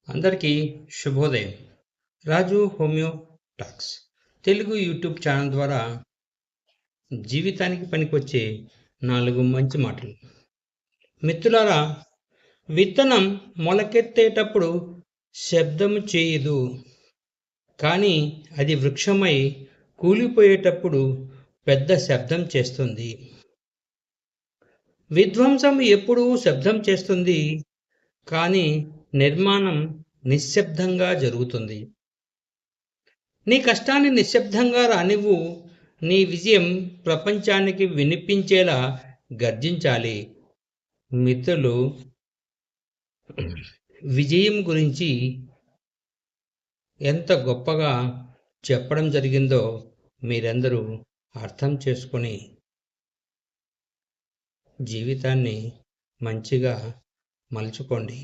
అందరికీ శుభోదయం. Raju homeo talks Telugu YouTube channel ద్వారా జీవితానికి పనికొచ్చే 4 మంచి మాటలు. మిత్రులారా, విత్తనం మొలకెత్తేటప్పుడు శబ్దం చేయదు, కానీ అది వృక్షమై కూలిపోయేటప్పుడు పెద్ద శబ్దం చేస్తుంది. విధ్వంసం ఎప్పుడూ శబ్దం చేస్తుంది, కానీ నిర్మాణం నిశ్శబ్దంగా జరుగుతుంది. నీ కష్టాన్ని నిశ్శబ్దంగా రానివ్వు. నీ విజయం ప్రపంచానికి వినిపించేలా గర్జించాలి. మిత్రులు, విజయం గురించి ఎంత గొప్పగా చెప్పడం జరిగిందో మీరందరూ అర్థం చేసుకొని జీవితాన్ని మంచిగా మలుచుకోండి.